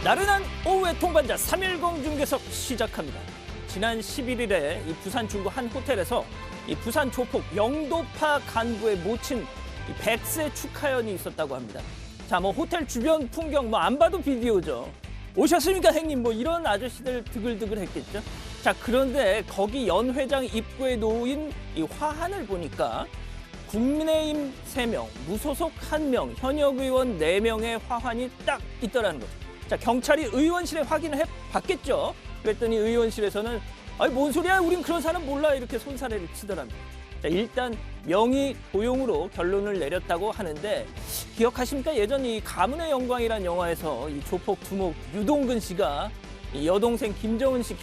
나른한 오후의 동반자 310 중계석 시작합니다. 지난 11일에 이 부산 중구 한 호텔에서 이 부산 조폭 영도파 간부에 모친 이 100세 축하연이 있었다고 합니다. 자, 뭐 호텔 주변 풍경 뭐 안 봐도 비디오죠. 오셨습니까, 형님? 뭐 이런 아저씨들 드글드글 했겠죠. 자, 그런데 거기 연 회장 입구에 놓인 이 화환을 보니까 국민의힘 3명, 무소속 1명, 현역 의원 4명의 화환이 딱 있더라는 거죠. 자, 경찰이 의원실에 확인을 해봤겠죠. 그랬더니 의원실에서는 아니 뭔 소리야, 우린 그런 사람 몰라, 이렇게 손사래를 치더랍니다. 자, 일단 명의 도용으로 결론을 내렸다고 하는데, 기억하십니까? 예전 이 가문의 영광이란 영화에서 이 조폭 두목 유동근 씨가 이 여동생 김정은 씨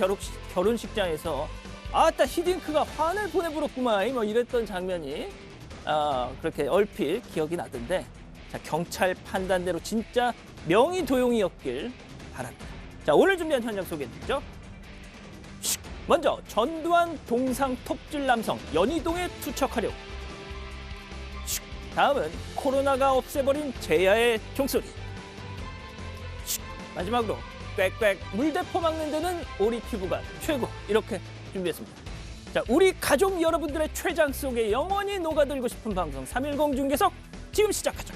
결혼식장에서 아따 히딩크가 화환을 보내버렸구만 뭐 이랬던 장면이 그렇게 얼핏 기억이 나던데, 자, 경찰 판단대로 진짜 명의 도용이었길 바랍니다. 자, 오늘 준비한 현장 소개해드리죠. 먼저 전두환 동상 톱질 남성 연희동에 투척하려고. 다음은 코로나가 없애버린 제야의 종소리. 마지막으로 꽥꽥 물대포 막는 데는 오리 피부가 최고, 이렇게 준비했습니다. 자, 우리 가족 여러분들의 췌장 속에 영원히 녹아들고 싶은 방송 310 중계석 지금 시작하죠.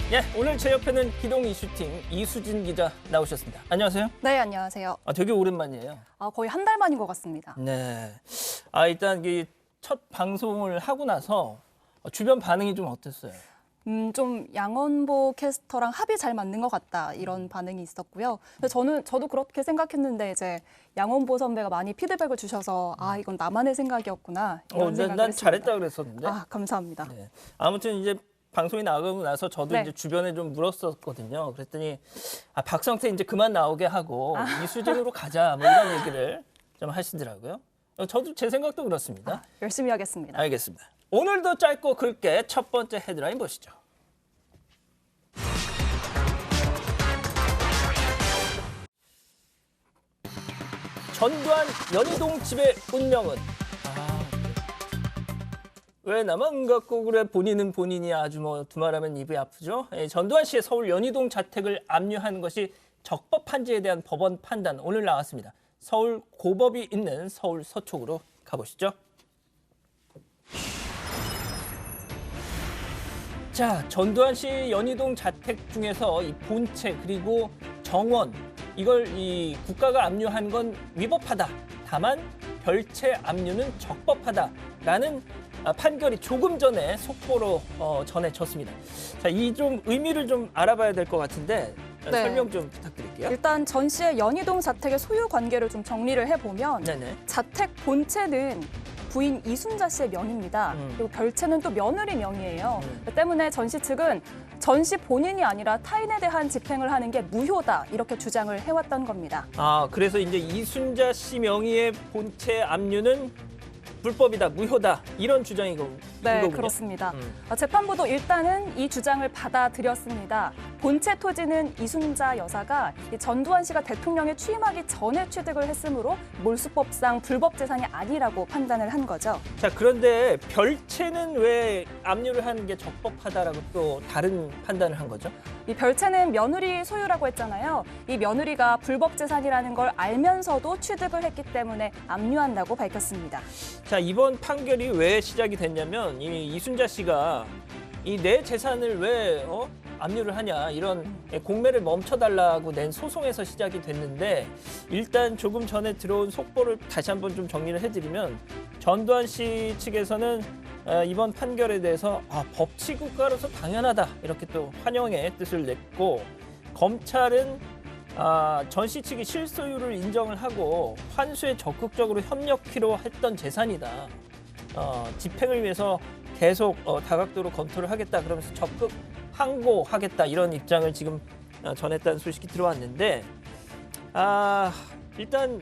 예, 오늘 제 옆에는 기동 이슈팀 이수진 기자 나오셨습니다. 안녕하세요. 네, 안녕하세요. 되게 오랜만이에요. 거의 한 달 만인 것 같습니다. 네. 일단 이 첫 방송을 하고 나서 주변 반응이 좀 어땠어요? 좀 양원보 캐스터랑 합이 잘 맞는 것 같다, 이런 반응이 있었고요. 근데 저도 그렇게 생각했는데 이제 양원보 선배가 많이 피드백을 주셔서 이건 나만의 생각이었구나, 이런 생각을 난 했습니다. 잘했다 그랬었는데. 감사합니다. 네. 아무튼 이제 방송이 나가고 나서 저도 네. 이제 주변에 좀 물었었거든요. 그랬더니 박성태 이제 그만 나오게 하고 이수진으로 가자, 뭐 이런 얘기를 좀 하시더라고요. 저도 제 생각도 그렇습니다. 열심히 하겠습니다. 알겠습니다. 오늘도 짧고 굵게 첫 번째 헤드라인 보시죠. 전두환 연희동 집의 운명은? 왜 나만 갖고 그래, 본인은 본인이 아주 뭐 두말하면 입이 아프죠. 전두환 씨의 서울 연희동 자택을 압류한 것이 적법한지에 대한 법원 판단 오늘 나왔습니다. 서울 고법이 있는 서울 서초구로 가보시죠. 자, 전두환 씨 연희동 자택 중에서 이 본체 그리고 정원, 이걸 이 국가가 압류한 건 위법하다. 다만 별채 압류는 적법하다라는 판결이 조금 전에 속보로 전해졌습니다. 자, 이 좀 의미를 좀 알아봐야 될 것 같은데 설명 좀 부탁드릴게요. 일단 전 씨의 연희동 자택의 소유 관계를 좀 정리를 해보면, 네네. 자택 본체는 부인 이순자 씨의 명입니다. 그리고 별채는 또 며느리 명이에요. 때문에 전 씨 측은 전 씨 본인이 아니라 타인에 대한 집행을 하는 게 무효다, 이렇게 주장을 해왔던 겁니다. 그래서 이제 이순자 씨 명의의 본체 압류는 불법이다, 무효다, 이런 주장인 거군요. 네, 그렇습니다. 재판부도 일단은 이 주장을 받아들였습니다. 본체 토지는 이순자 여사가 전두환 씨가 대통령에 취임하기 전에 취득을 했으므로 몰수법상 불법 재산이 아니라고 판단을 한 거죠. 자, 그런데 별채는 왜 압류를 하는 게 적법하다라고 또 다른 판단을 한 거죠? 이 별채는 며느리 소유라고 했잖아요. 이 며느리가 불법 재산이라는 걸 알면서도 취득을 했기 때문에 압류한다고 밝혔습니다. 자, 이번 판결이 왜 시작이 됐냐면 이 이순자 씨가 이 내 재산을 왜 압류를 하냐, 이런 공매를 멈춰달라고 낸 소송에서 시작이 됐는데, 일단 조금 전에 들어온 속보를 다시 한번 좀 정리를 해드리면, 전두환 씨 측에서는 이번 판결에 대해서 법치국가로서 당연하다, 이렇게 또 환영의 뜻을 냈고, 검찰은 전 씨 측이 실소유를 인정을 하고 환수에 적극적으로 협력키로 했던 재산이다. 집행을 위해서 계속 다각도로 검토를 하겠다, 그러면서 적극 항고하겠다, 이런 입장을 지금 전했다는 소식이 들어왔는데, 일단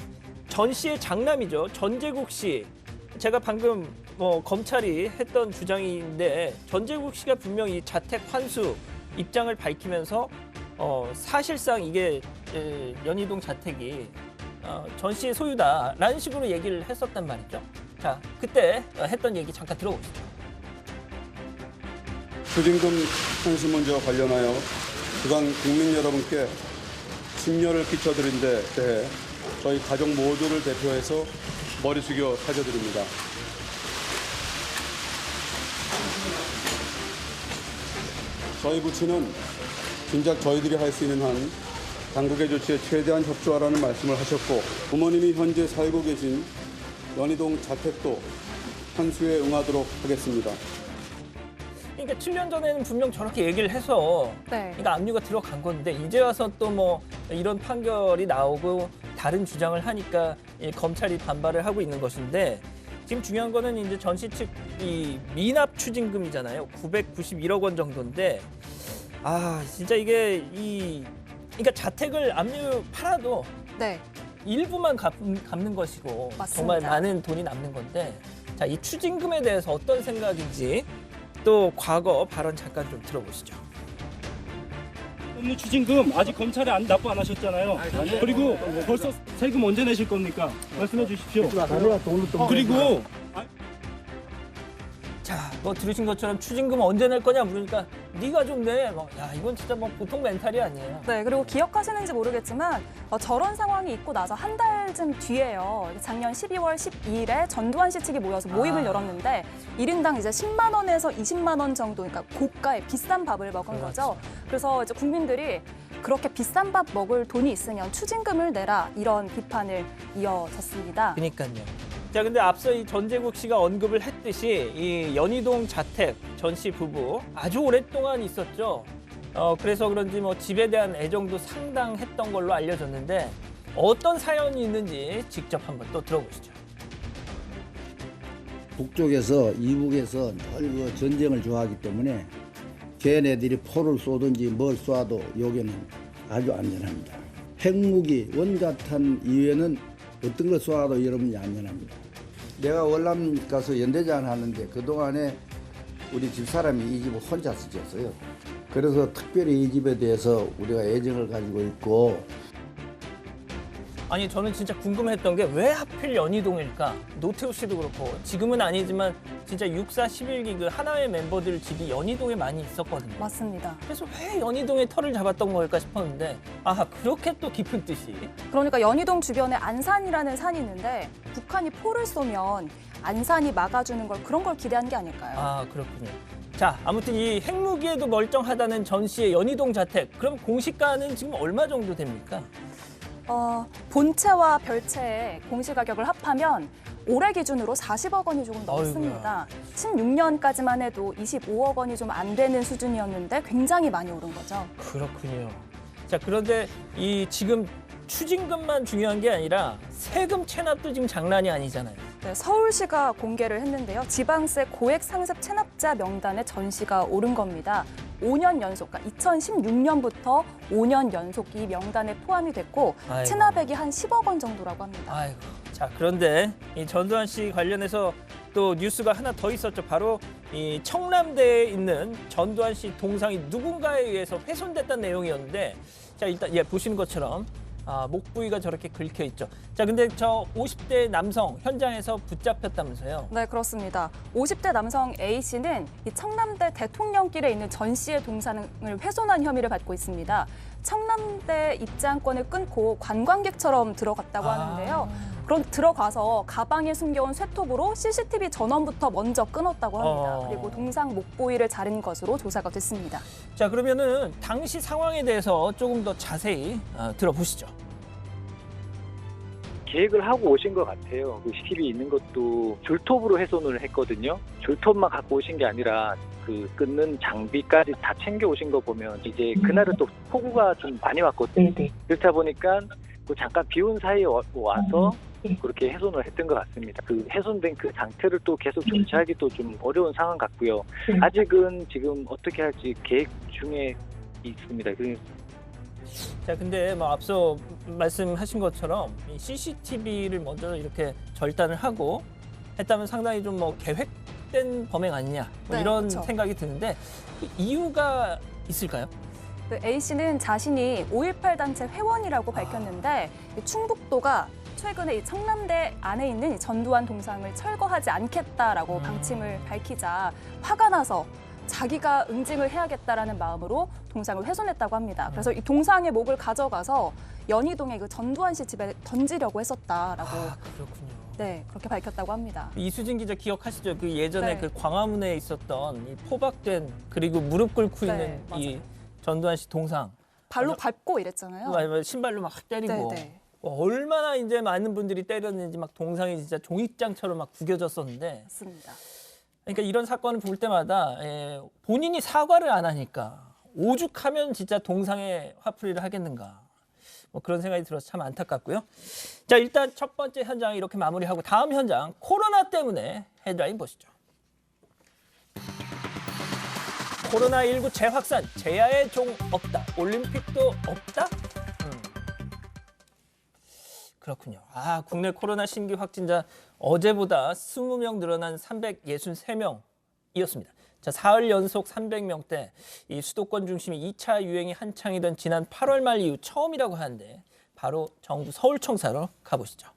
전 씨의 장남이죠. 전제국 씨. 제가 방금 검찰이 했던 주장인데, 전제국 씨가 분명히 자택 환수 입장을 밝히면서 사실상 이게 연희동 자택이 전 씨의 소유다라는 식으로 얘기를 했었단 말이죠. 자, 그때 했던 얘기 잠깐 들어보시죠. 추징금 현실 문제와 관련하여 그간 국민 여러분께 심려를 끼쳐드린 데 대해 저희 가족 모두를 대표해서 머리 숙여 사죄드립니다. 저희 부친은 진작 저희들이 할 수 있는 한 당국의 조치에 최대한 협조하라는 말씀을 하셨고 부모님이 현재 살고 계신 연희동 자택도 환수에 응하도록 하겠습니다. 그러니까 7년 전에는 분명 저렇게 얘기를 해서 네. 그러니까 압류가 들어간 건데 이제 와서 또 뭐 이런 판결이 나오고 다른 주장을 하니까 이 검찰이 반발을 하고 있는 것인데 지금 중요한 거는 이제 전시 측 이 미납 추징금이잖아요. 991억 원 정도인데 진짜 이게 그러니까 자택을 압류 팔아도 네. 일부만 갚는 것이고 맞습니다. 정말 많은 돈이 남는 건데 자, 이 추징금에 대해서 어떤 생각인지 또 과거 발언 잠깐 좀 들어보시죠. 업무 추징금 아직 검찰에 납부 안 하셨잖아요. 그리고 벌써 세금 언제 내실 겁니까? 말씀해 주십시오. 그리고 자, 뭐 들으신 것처럼 추징금 언제 낼 거냐 물으니까 네가 좀 내. 야, 이건 진짜 뭐 보통 멘탈이 아니에요. 네, 그리고 기억하시는지 모르겠지만 저런 상황이 있고 나서 한 달쯤 뒤에요. 작년 12월 12일에 전두환 씨 측이 모여서 모임을 열었는데 1인당 이제 10만 원에서 20만 원 정도, 그러니까 고가의 비싼 밥을 먹은 거죠. 그래서 이제 국민들이 그렇게 비싼 밥 먹을 돈이 있으면 추징금을 내라 이런 비판을 이어졌습니다. 그러니까요. 자, 근데 앞서 이 전재국 씨가 언급을 했듯이 이 연희동 자택 전 씨 부부 아주 오랫동안 있었죠. 그래서 그런지 뭐 집에 대한 애정도 상당했던 걸로 알려졌는데 어떤 사연이 있는지 직접 한번 또 들어보시죠. 북쪽에서 이북에서 늘 전쟁을 좋아하기 때문에 걔네들이 포를 쏘든지 뭘 쏴도 여기는 아주 안전합니다. 핵무기, 원자탄 이외에는 어떤 걸 쏴도 여러분이 안전합니다. 내가 월남 가서 연대장 하는데 그동안에 우리 집사람이 이 집을 혼자서 지었어요. 그래서 특별히 이 집에 대해서 우리가 애정을 가지고 있고. 아니, 저는 진짜 궁금했던 게 왜 하필 연희동일까? 노태우 씨도 그렇고 지금은 아니지만 진짜 64, 11기 그 하나의 멤버들 집이 연희동에 많이 있었거든요. 맞습니다. 그래서 왜 연희동에 터를 잡았던 걸까 싶었는데 그렇게 또 깊은 뜻이. 그러니까 연희동 주변에 안산이라는 산이 있는데 북한이 포를 쏘면 안산이 막아주는 걸 그런 걸 기대한 게 아닐까요? 그렇군요. 자, 아무튼 이 핵무기에도 멀쩡하다는 전 씨의 연희동 자택. 그럼 공시가는 지금 얼마 정도 됩니까? 본체와 별채의 공시가격을 합하면 올해 기준으로 40억 원이 조금 넘습니다. 16년까지만 해도 25억 원이 좀 안 되는 수준이었는데 굉장히 많이 오른 거죠. 그렇군요. 자, 그런데 이 지금 추징금만 중요한 게 아니라 세금 체납도 지금 장난이 아니잖아요. 네, 서울시가 공개를 했는데요. 지방세 고액 상습 체납자 명단에 전 씨가 오른 겁니다. 5년 연속, 그러니까 2016년부터 5년 연속 이 명단에 포함이 됐고 아이고. 체납액이 한 10억 원 정도라고 합니다. 아이고. 자, 그런데 이 전두환 씨 관련해서 또 뉴스가 하나 더 있었죠. 바로 이 청남대에 있는 전두환 씨 동상이 누군가에 의해서 훼손됐다는 내용이었는데 자, 일단 보시는 것처럼 목 부위가 저렇게 긁혀 있죠. 자, 근데 저 50대 남성 현장에서 붙잡혔다면서요? 네, 그렇습니다. 50대 남성 A씨는 이 청남대 대통령길에 있는 전 씨의 동상을 훼손한 혐의를 받고 있습니다. 청남대 입장권을 끊고 관광객처럼 들어갔다고 하는데요. 그럼 들어가서 가방에 숨겨온 쇠톱으로 CCTV 전원부터 먼저 끊었다고 합니다. 그리고 동상 목 부위를 자른 것으로 조사가 됐습니다. 자, 그러면은 당시 상황에 대해서 조금 더 자세히 들어보시죠. 계획을 하고 오신 것 같아요. 그 CCTV 있는 것도 줄톱으로 훼손을 했거든요. 줄톱만 갖고 오신 게 아니라 그 끊는 장비까지 다 챙겨 오신 거 보면 이제 그날은 또 폭우가 좀 많이 왔거든요. 그렇다 보니까 그 잠깐 비온 사이에 와서 그렇게 훼손을 했던 것 같습니다. 그 훼손된 그 상태를 또 계속 조치하기도 좀 어려운 상황 같고요. 아직은 지금 어떻게 할지 계획 중에 있습니다. 자, 근데 뭐 앞서 말씀하신 것처럼 이 CCTV를 먼저 이렇게 절단을 하고 했다면 상당히 좀 뭐 계획된 범행 아니냐 뭐 네, 이런 그렇죠. 생각이 드는데 그 이유가 있을까요? 네, A씨는 자신이 5.18 단체 회원이라고 밝혔는데 이 충북도가 최근에 이 청남대 안에 있는 이 전두환 동상을 철거하지 않겠다라고 방침을 밝히자 화가 나서 자기가 응징을 해야겠다라는 마음으로 동상을 훼손했다고 합니다. 그래서 이 동상의 목을 가져가서 연희동의 그 전두환 씨 집에 던지려고 했었다라고 그렇군요. 네, 그렇게 밝혔다고 합니다. 이수진 기자 기억하시죠? 그 예전에 네. 그 광화문에 있었던 이 포박된 그리고 무릎 꿇고 네, 있는 이 전두환 씨 동상. 발로 밟고 이랬잖아요. 맞아요. 신발로 막 때리고. 네. 얼마나 이제 많은 분들이 때렸는지 막 동상이 진짜 종잇장처럼 막 구겨졌었는데. 맞습니다. 그러니까 이런 사건을 볼 때마다 본인이 사과를 안 하니까 오죽하면 진짜 동상에 화풀이를 하겠는가. 뭐 그런 생각이 들어서 참 안타깝고요. 자, 일단 첫 번째 현장 이렇게 마무리하고 다음 현장 코로나 때문에 헤드라인 보시죠. 코로나19 재확산, 제야의 종 없다. 올림픽도 없다? 그렇군요. 국내 코로나 신규 확진자 어제보다 20명 늘어난 363명이었습니다. 자, 사흘 연속 300명대, 이 수도권 중심의 2차 유행이 한창이던 지난 8월 말 이후 처음이라고 하는데 바로 정부 서울청사로 가보시죠.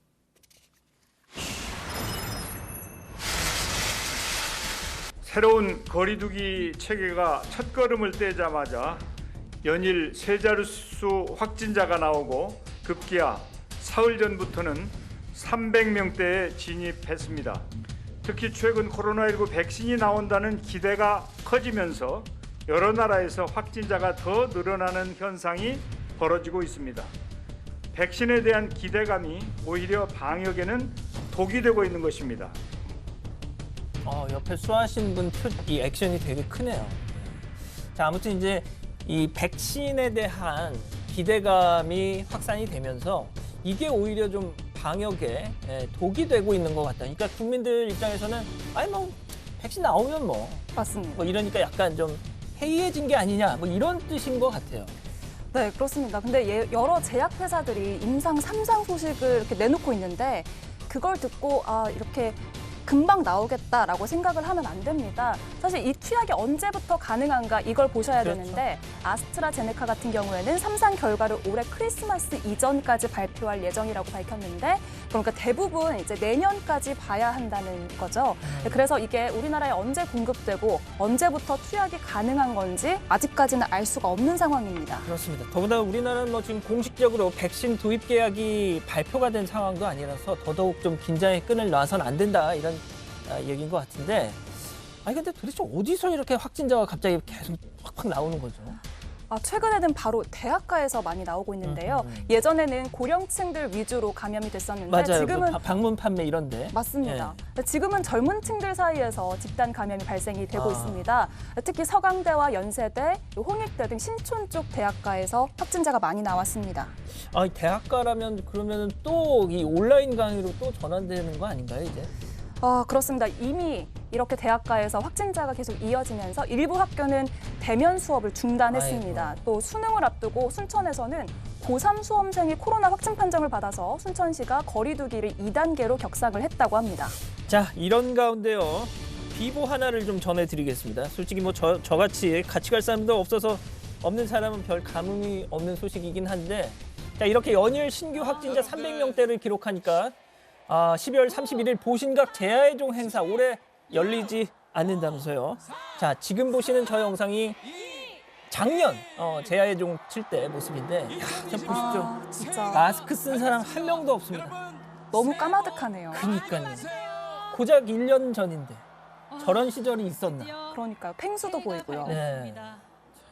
새로운 거리두기 체계가 첫걸음을 떼자마자 연일 세 자릿수 확진자가 나오고 급기야 사흘 전부터는 300명대에 진입했습니다. 특히 최근 코로나19 백신이 나온다는 기대가 커지면서 여러 나라에서 확진자가 더 늘어나는 현상이 벌어지고 있습니다. 백신에 대한 기대감이 오히려 방역에는 독이 되고 있는 것입니다. 옆에 수하신 분 이 액션이 되게 크네요. 자, 아무튼 이제 이 백신에 대한 기대감이 확산이 되면서 이게 오히려 좀 방역에 독이 되고 있는 것 같다. 그러니까 국민들 입장에서는 백신 나오면 뭐 맞습니다. 이러니까 약간 좀 해이해진 게 아니냐 뭐 이런 뜻인 것 같아요. 네, 그렇습니다. 근데 여러 제약회사들이 임상 3상 소식을 이렇게 내놓고 있는데 그걸 듣고 이렇게 금방 나오겠다라고 생각을 하면 안 됩니다. 사실 이 투약이 언제부터 가능한가 이걸 보셔야 그렇죠. 되는데 아스트라제네카 같은 경우에는 3상 결과를 올해 크리스마스 이전까지 발표할 예정이라고 밝혔는데 그러니까 대부분 이제 내년까지 봐야 한다는 거죠. 그래서 이게 우리나라에 언제 공급되고 언제부터 투약이 가능한 건지 아직까지는 알 수가 없는 상황입니다. 그렇습니다. 더구나 우리나라는 뭐 지금 공식적으로 백신 도입 계약이 발표가 된 상황도 아니라서 더더욱 좀 긴장의 끈을 놔선 안 된다 이런 얘기인 것 같은데 근데 도대체 어디서 이렇게 확진자가 갑자기 계속 확 나오는 거죠? 최근에는 바로 대학가에서 많이 나오고 있는데요. 예전에는 고령층들 위주로 감염이 됐었는데 맞아요. 지금은 방문 판매 이런데. 맞습니다. 지금은 젊은 층들 사이에서 집단 감염이 발생이 되고 있습니다. 특히 서강대와 연세대, 홍익대 등 신촌 쪽 대학가에서 확진자가 많이 나왔습니다. 대학가라면 그러면 또 이 온라인 강의로 또 전환되는 거 아닌가요, 이제? 그렇습니다. 이미 이렇게 대학가에서 확진자가 계속 이어지면서 일부 학교는 대면 수업을 중단했습니다. 또 수능을 앞두고 순천에서는 고3 수험생이 코로나 확진 판정을 받아서 순천시가 거리두기를 2단계로 격상을 했다고 합니다. 자, 이런 가운데요. 비보 하나를 좀 전해드리겠습니다. 솔직히 뭐 저같이 같이 갈 사람도 없어서 없는 사람은 별 감흥이 없는 소식이긴 한데 자, 이렇게 연일 신규 확진자 300명대를 기록하니까 12월 31일 보신각 제야의 종 행사 올해 열리지 않는다면서요. 자, 지금 보시는 저 영상이 작년 제야의 종 칠 때 모습인데 좀 보십시오. 진짜 마스크 쓴 사람 한 명도 없습니다. 너무 까마득하네요. 그러니까요. 고작 1년 전인데 저런 시절이 있었나. 그러니까요. 펭수도 보이고요.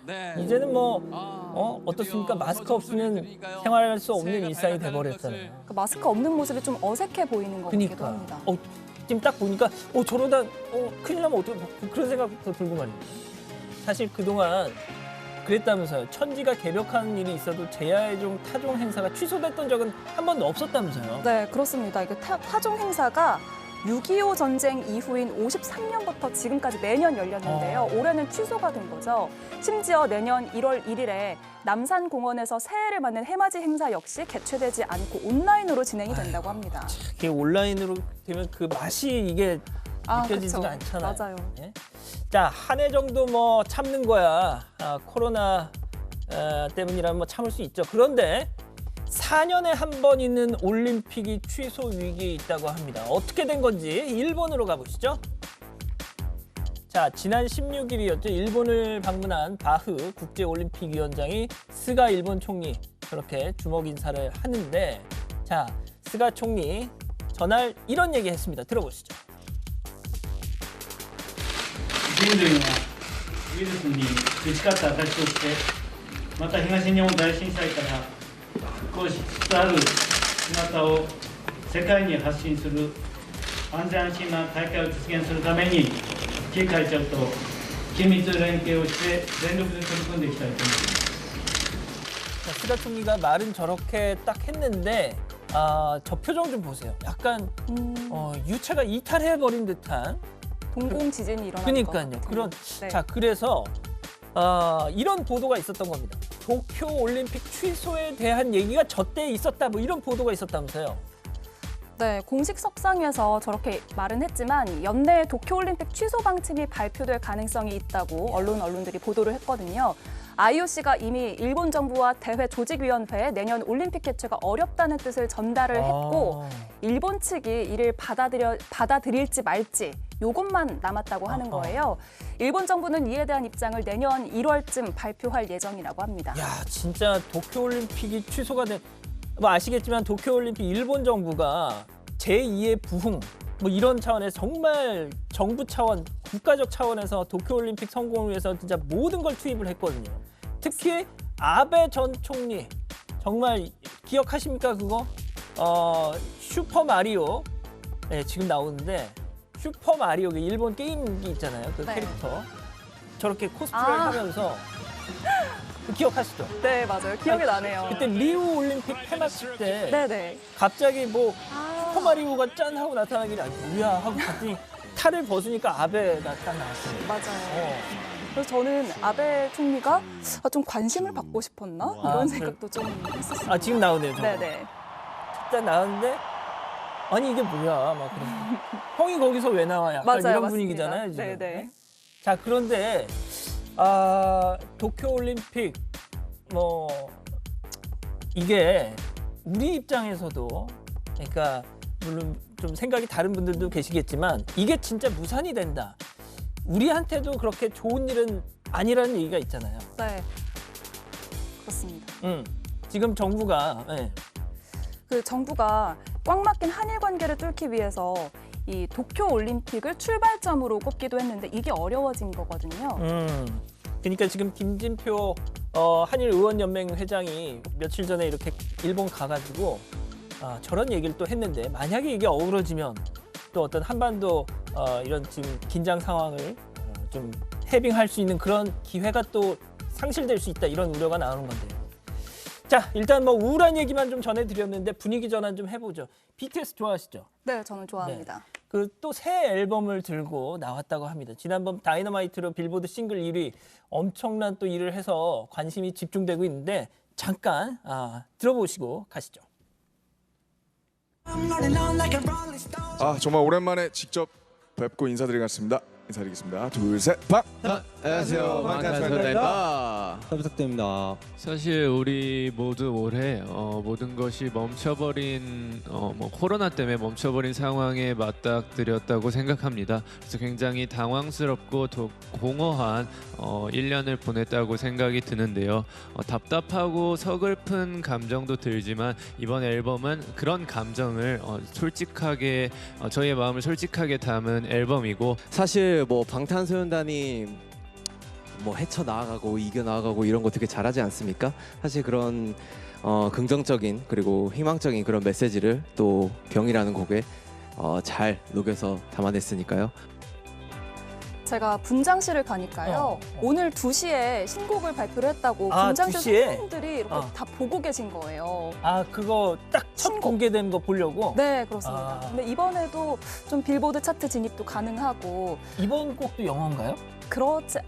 네. 이제는 어떻습니까? 마스크 없으면 생활할 수 없는 일상이 돼버렸잖아요. 마스크 없는 모습이 좀 어색해 보이는 것 같기도 그러니까. 합니다. 지금 딱 보니까 저러다 큰일 나면 어떻게 그런 생각도 들고 말입니다. 사실 그동안 그랬다면서요. 천지가 개벽하는 일이 있어도 제야의 종 타종 행사가 취소됐던 적은 한 번도 없었다면서요. 네, 그렇습니다. 이게 타종 행사가 6.25 전쟁 이후인 53년부터 지금까지 매년 열렸는데요. 올해는 취소가 된 거죠. 심지어 내년 1월 1일에 남산공원에서 새해를 맞는 해맞이 행사 역시 개최되지 않고 온라인으로 진행이 된다고 합니다. 이게 온라인으로 되면 그 맛이 이게 느껴지지가 그쵸. 않잖아요. 맞아요. 예? 자, 한 해 정도 뭐 참는 거야. 코로나 때문이라면 뭐 참을 수 있죠. 그런데 4년에 한 번 있는 올림픽이 취소 위기에 있다고 합니다. 어떻게 된 건지 일본으로 가보시죠. 자, 지난 16일이었죠. 일본을 방문한 바흐 국제올림픽위원장이 스가 일본 총리 저렇게 주먹 인사를 하는데, 자, 스가 총리 전날 이런 얘기 했습니다. 들어보시죠. 人類はウイルスに打ち勝った証としてまた東日本大震災から復興しつつある姿を世界に発信する安全安心な大会を実現するためにキー会長と緊密連携をして全力で取り組んでいきたいと思います。 자, 스가 총리가 말은 저렇게 딱 했는데, 저 표정 좀 보세요. 약간 유체가 이탈해버린 듯한. 동공 지진이 일어난 그러니까요. 것 그런 네. 자, 그래서 이런 보도가 있었던 겁니다. 도쿄 올림픽 취소에 대한 얘기가 저때 있었다, 뭐 이런 보도가 있었다면서요. 네, 공식 석상에서 저렇게 말은 했지만 연내에 도쿄올림픽 취소 방침이 발표될 가능성이 있다고 언론들이 보도를 했거든요. IOC가 이미 일본 정부와 대회 조직위원회에 내년 올림픽 개최가 어렵다는 뜻을 전달을 했고, 일본 측이 이를 받아들일지 말지 요것만 남았다고 하는 거예요. 일본 정부는 이에 대한 입장을 내년 1월쯤 발표할 예정이라고 합니다. 야, 진짜 도쿄올림픽이 취소가 된, 뭐 아시겠지만 도쿄올림픽 일본 정부가 제2의 부흥 뭐 이런 차원에서 정말 정부 차원, 국가적 차원에서 도쿄올림픽 성공을 위해서 진짜 모든 걸 투입을 했거든요. 특히 아베 전 총리, 정말 기억하십니까 그거? 슈퍼 마리오, 네, 지금 나오는데 슈퍼 마리오, 그 일본 게임기 있잖아요, 그 네. 캐릭터 저렇게 코스프레를 하면서 기억하시죠? 네, 맞아요. 기억이 나네요. 그때 리우 올림픽 폐막식 때 네네. 갑자기 뭐 슈퍼마리오가 짠 하고 나타나길래 뭐야 하고 봤더니 탈을 벗으니까 아베가 딱 나왔어요. 맞아요. 그래서 저는 아베 총리가 좀 관심을 받고 싶었나? 이런 생각도 좀 했었어요. 아, 지금 나오네요. 저거. 네네. 딱 나왔는데 아니 이게 뭐야 막 그래. 형이 거기서 왜 나와? 약간 맞아요, 이런 맞습니다. 분위기잖아요. 지금. 네네. 자, 그런데 도쿄올림픽 뭐 이게 우리 입장에서도, 그러니까 물론 좀 생각이 다른 분들도 계시겠지만 이게 진짜 무산이 된다. 우리한테도 그렇게 좋은 일은 아니라는 얘기가 있잖아요. 네. 그렇습니다. 지금 정부가 그 정부가 꽉 막힌 한일 관계를 뚫기 위해서 이 도쿄 올림픽을 출발점으로 꼽기도 했는데 이게 어려워진 거거든요. 그러니까 지금 김진표 한일 의원연맹 회장이 며칠 전에 이렇게 일본 가가지고 저런 얘기를 또 했는데, 만약에 이게 어우러지면 또 어떤 한반도 이런 지금 긴장 상황을 좀 해빙할 수 있는 그런 기회가 또 상실될 수 있다, 이런 우려가 나오는 건데요. 자, 일단 뭐 우울한 얘기만 좀 전해드렸는데 분위기 전환 좀 해보죠. BTS 좋아하시죠? 네, 저는 좋아합니다. 그 또 새 앨범을 들고 나왔다고 합니다. 지난번 다이너마이트로 빌보드 싱글 1위, 엄청난 또 일을 해서 관심이 집중되고 있는데 잠깐 들어보시고 가시죠. 정말 오랜만에 직접 뵙고 인사드리겠습니다. 인사드리겠습니다. 둘, 셋, 박! 안녕하세요. 반갑습니다. 잘 부탁드립니다. 사실 우리 모두 올해 모든 것이 멈춰버린 뭐 코로나 때문에 멈춰버린 상황에 맞닥뜨렸다고 생각합니다. 그래서 굉장히 당황스럽고 공허한 1년을 보냈다고 생각이 드는데요. 답답하고 서글픈 감정도 들지만 이번 앨범은 그런 감정을 솔직하게 저희의 마음을 솔직하게 담은 앨범이고, 사실 뭐 방탄소년단이 뭐 헤쳐 나아가고 이겨 나아가고 이런 거 되게 잘하지 않습니까? 사실 그런 긍정적인 그리고 희망적인 그런 메시지를 또 병이라는 곡에 잘 녹여서 담아냈으니까요. 제가 분장실을 가니까요. 오늘 2시에 신곡을 발표를 했다고 분장실 2시에? 선생님들이 이렇게 다 보고 계신 거예요. 그거 딱 첫 공개된 거 보려고? 네, 그렇습니다. 근데 이번에도 좀 빌보드 차트 진입도 가능하고. 이번 곡도 영어인가요? 그렇지.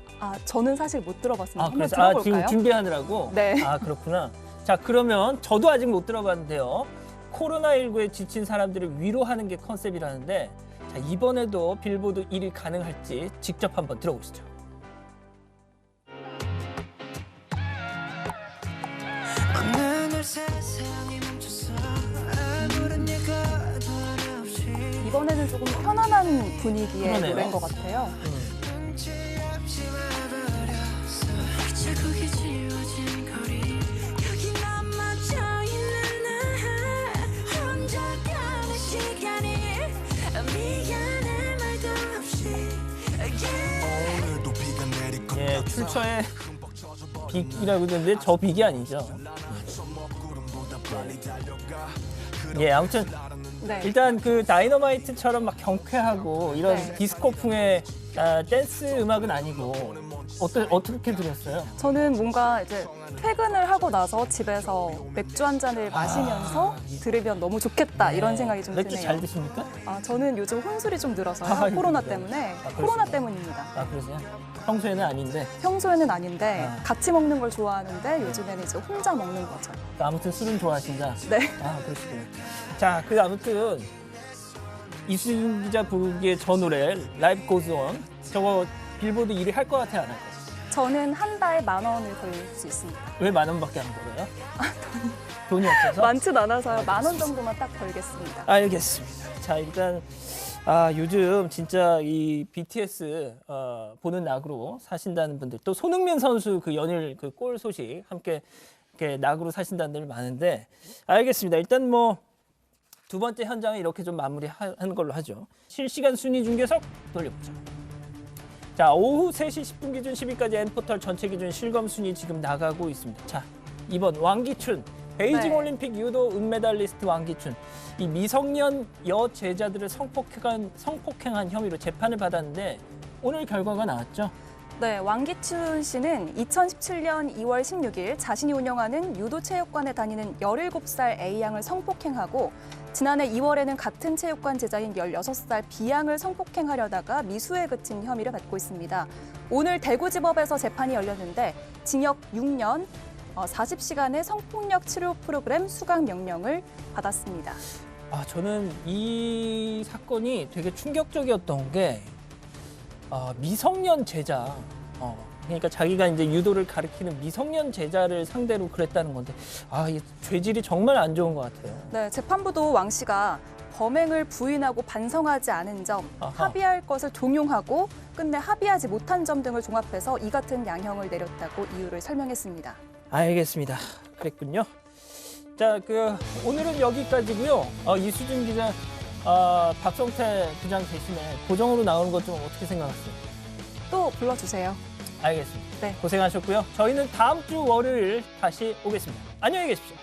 저는 사실 못 들어봤습니다. 한번 그래서 들어볼까요? 지금 준비하느라고? 네. 그렇구나. 자, 그러면 저도 아직 못 들어봤는데요. 코로나19에 지친 사람들을 위로하는 게 컨셉이라는데, 자, 이번에도 빌보드 1위 가능할지 직접 한번 들어보시죠. 이번에는 조금 편안한 분위기의 그러네요. 노래인 것 같아요. 예, 출처에 빅이라고 그러는데 저 빅이 아니죠. 예, 아무튼 네. 일단 그 다이너마이트처럼 막 경쾌하고 이런 네. 디스코풍의 댄스 음악은 아니고 어떻게 들었어요? 저는 뭔가 이제 퇴근을 하고 나서 집에서 맥주 한 잔을 마시면서 들으면 너무 좋겠다 이런 생각이 좀 맥주 드네요. 잘 드십니까? 저는 요즘 혼술이 좀 늘어서요. 아, 코로나 그래요? 때문에. 그러시구나. 코로나 때문입니다. 아, 그러세요? 평소에는 아닌데 평소에는 아닌데 아. 같이 먹는 걸 좋아하는데 요즘에는 이제 혼자 먹는 거죠. 아무튼 술은 좋아하신다. 네. 아, 그러시군요. 자, 그 아무튼 이수진 기자 부르기의 저 노래 라이브 고즈 온 저거 빌보드 1위 할 것 같아 안 할 것 같아? 저는 한 달 10,000원을 벌 수 있습니다. 왜 10,000원밖에 안 벌어요? 돈이 없어서? 많진 않아서요. 10,000원 정도만 딱 벌겠습니다. 알겠습니다. 자, 일단 요즘 진짜 이 BTS 보는 낙으로 사신다는 분들 또 손흥민 선수 그 연일 그 골 소식 함께 이렇게 낙으로 사신다는 분들 많은데 알겠습니다. 일단 뭐 두 번째 현장은 이렇게 좀 마무리하는 걸로 하죠. 실시간 순위 중계석 돌려보죠. 자, 오후 3시 10분 기준 10위까지 N포털 전체 기준 실검 순위 지금 나가고 있습니다. 자, 2번 왕기춘. 베이징 네. 올림픽 유도 은메달리스트 왕기춘. 이 미성년 여제자들을 성폭행한 혐의로 재판을 받았는데 오늘 결과가 나왔죠. 네, 왕기춘 씨는 2017년 2월 16일 자신이 운영하는 유도체육관에 다니는 17살 A양을 성폭행하고 지난해 2월에는 같은 체육관 제자인 16살 B양을 성폭행하려다가 미수에 그친 혐의를 받고 있습니다. 오늘 대구지법에서 재판이 열렸는데 징역 6년, 40시간의 성폭력 치료 프로그램 수강 명령을 받았습니다. 저는 이 사건이 되게 충격적이었던 게 미성년 제자, 그러니까 자기가 이제 유도를 가르치는 미성년 제자를 상대로 그랬다는 건데, 이 죄질이 정말 안 좋은 것 같아요. 네, 재판부도 왕 씨가 범행을 부인하고 반성하지 않은 점, 아하. 합의할 것을 종용하고 끝내 합의하지 못한 점 등을 종합해서 이 같은 양형을 내렸다고 이유를 설명했습니다. 알겠습니다. 그랬군요. 자, 오늘은 여기까지고요. 이수진 기자, 박성태 부장 대신에 고정으로 나오는 것 좀 어떻게 생각하세요? 또 불러주세요. 알겠습니다. 네. 고생하셨고요. 저희는 다음 주 월요일 다시 오겠습니다. 안녕히 계십시오.